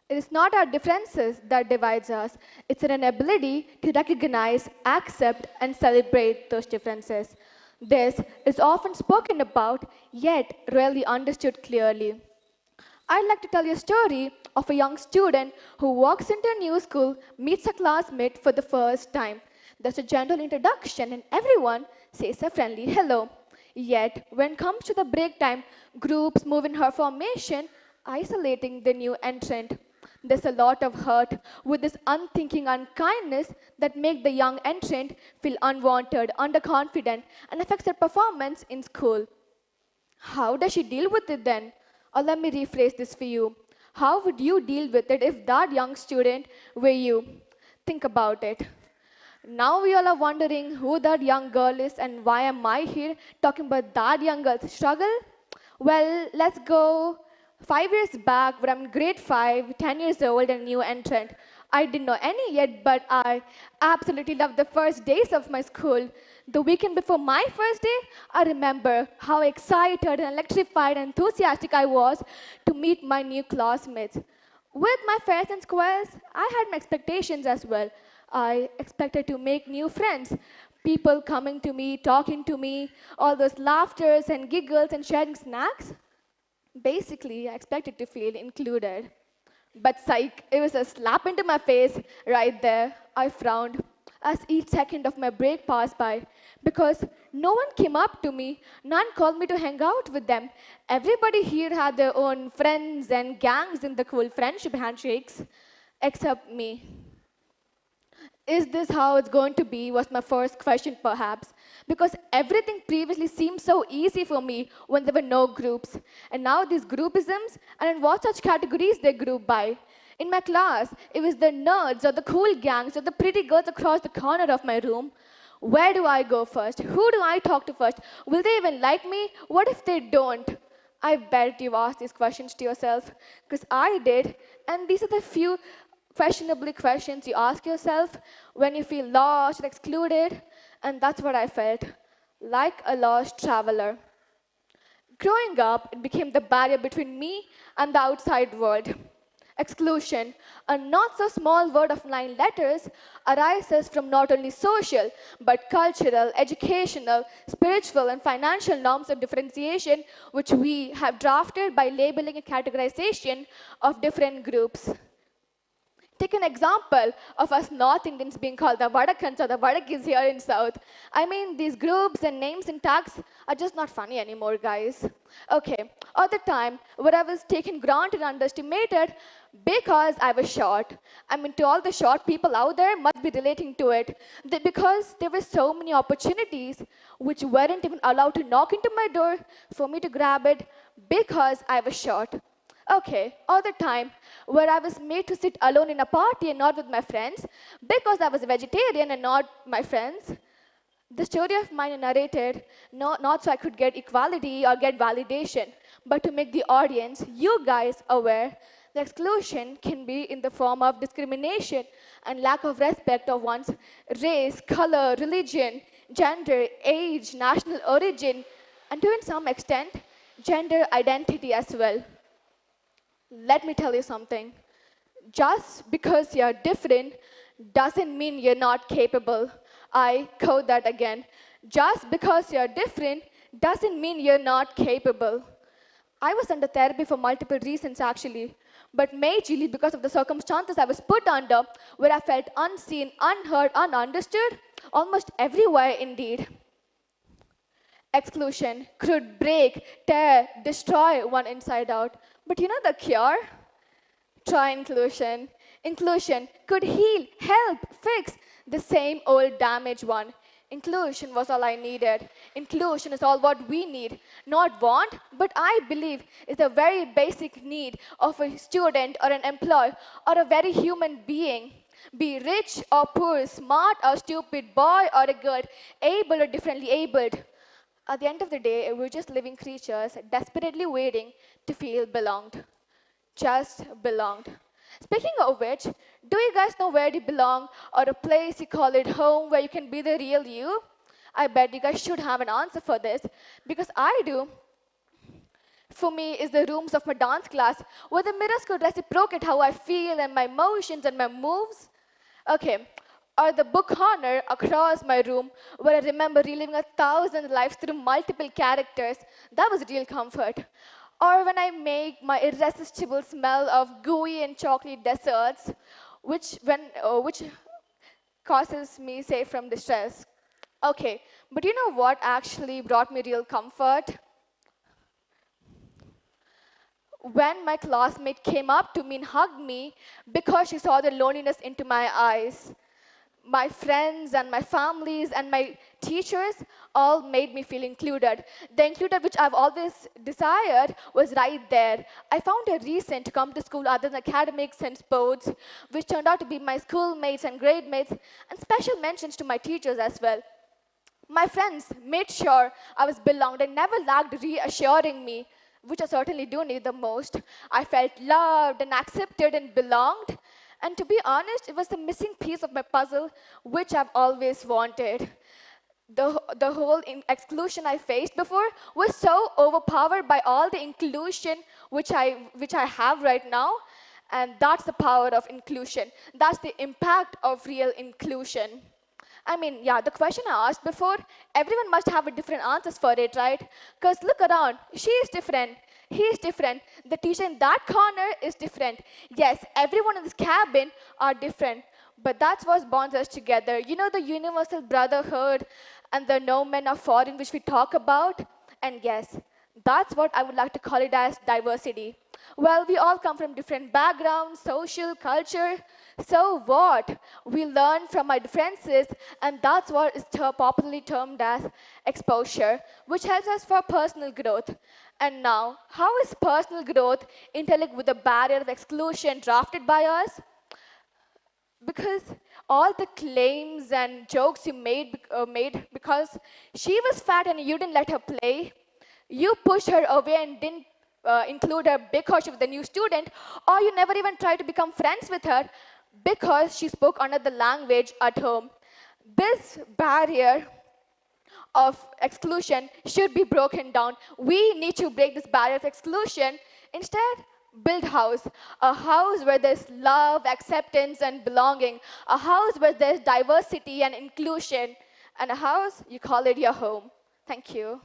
It is not our differences that divides us. It's an inability to recognize, accept, and celebrate those differences. This is often spoken about, yet rarely understood clearly. I'd like to tell you a story of a young student who walks into a new school, meets a classmate for the first time. There's a gentle introduction, and everyone says a friendly hello. Yet, when it comes to the break time, groups move in her formation, isolating the new entrant. There's a lot of hurt with this unthinking unkindness that make the young entrant feel unwanted, underconfident, and affects her performance in school. How does she deal with it then? Or let me rephrase this for you. How would you deal with it if that young student were you? Think about it. Now we all are wondering who that young girl is and why am I here talking about that young girl's struggle? Well, let's go 5 years back when I'm in grade 5, 10 years old and new entrant. I didn't know any yet, but I absolutely loved the first days of my school. The weekend before my first day, I remember how excited and electrified and enthusiastic I was to meet my new classmates. With my fairs and squares, I had my expectations as well. I expected to make new friends, people coming to me, talking to me, all those laughters and giggles and sharing snacks. Basically, I expected to feel included. But psych, it was a slap into my face right there. I frowned as each second of my break passed by because no one came up to me, none called me to hang out with them. Everybody here had their own friends and gangs in the cool friendship handshakes, except me. Is this how it's going to be? Was my first question, perhaps. Because everything previously seemed so easy for me when there were no groups. And now these groupisms, and in what such categories they group by. In my class, it was the nerds or the cool gangs or the pretty girls across the corner of my room. Where do I go first? Who do I talk to first? Will they even like me? What if they don't? I bet you've asked these questions to yourself, because I did, and these are the few questionably questions you ask yourself when you feel lost or excluded, and that's what I felt, like a lost traveler. Growing up, it became the barrier between me and the outside world. Exclusion, a not so small word of 9 letters, arises from not only social but cultural, educational, spiritual, and financial norms of differentiation, which we have drafted by labeling a categorization of different groups. Take an example of us North Indians being called the Vadakans or the Vadakis here in South. I mean, these groups and names and tags are just not funny anymore, guys. Okay, all the time, where I was taken granted and underestimated because I was short. I mean, to all the short people out there must be relating to it. Because there were so many opportunities which weren't even allowed to knock into my door for me to grab it because I was short. Okay, all the time, where I was made to sit alone in a party and not with my friends, because I was a vegetarian and not my friends. The story of mine narrated, not so I could get equality or get validation, but to make the audience, you guys, aware that exclusion can be in the form of discrimination and lack of respect of one's race, color, religion, gender, age, national origin, and to in some extent, gender identity as well. Let me tell you something. Just because you're different doesn't mean you're not capable. I quote that again. Just because you're different doesn't mean you're not capable. I was under therapy for multiple reasons actually, but majorly because of the circumstances I was put under, where I felt unseen, unheard, ununderstood, almost everywhere indeed. Exclusion could break, tear, destroy one inside out. But you know the cure? Try inclusion. Inclusion could heal, help, fix the same old damaged one. Inclusion was all I needed. Inclusion is all what we need. Not want, but I believe is a very basic need of a student or an employee or a very human being. Be rich or poor, smart or stupid, boy or a girl, able or differently abled. At the end of the day, we're just living creatures desperately waiting to feel belonged. Just belonged. Speaking of which, do you guys know where you belong or a place you call it home where you can be the real you? I bet you guys should have an answer for this because I do. for me is the rooms of my dance class where the mirrors could reciprocate how I feel and my emotions and my moves. Okay, or the book corner across my room where I remember reliving 1,000 lives through multiple characters. That was real comfort. Or when I make my irresistible smell of gooey and chocolate desserts, which causes me safe from distress. Okay, but you know what actually brought me real comfort? When my classmate came up to me and hugged me because she saw the loneliness into my eyes. My friends and my families and my teachers all made me feel included. The included which I've always desired was right there. I found a reason to come to school other than academics and sports, which turned out to be my schoolmates and grade mates, and special mentions to my teachers as well. My friends made sure I was belonged and never lacked reassuring me, which I certainly do need the most. I felt loved and accepted and belonged. And to be honest, it was the missing piece of my puzzle, which I've always wanted. The whole exclusion I faced before was so overpowered by all the inclusion which I have right now. And that's the power of inclusion. That's the impact of real inclusion. I mean, yeah, the question I asked before, everyone must have a different answers for it, right? Because look around, she is different, he is different, the teacher in that corner is different. Yes, everyone in this cabin are different, but that's what bonds us together. You know the universal brotherhood and the no men are foreign which we talk about? And yes, that's what I would like to call it as diversity. Well, we all come from different backgrounds, social, culture. So what? We learn from our differences, and that's what is popularly termed as exposure, which helps us for personal growth. And now, how is personal growth interlinked with the barrier of exclusion drafted by us? Because all the claims and jokes you made because she was fat and you didn't let her play, you pushed her away and didn't include her because she was the new student, or you never even tried to become friends with her because she spoke another language at home. This barrier of exclusion should be broken down. We need to break this barrier of exclusion. Instead, build a house where there's love, acceptance, and belonging, a house where there's diversity and inclusion, and a house, you call it your home. Thank you.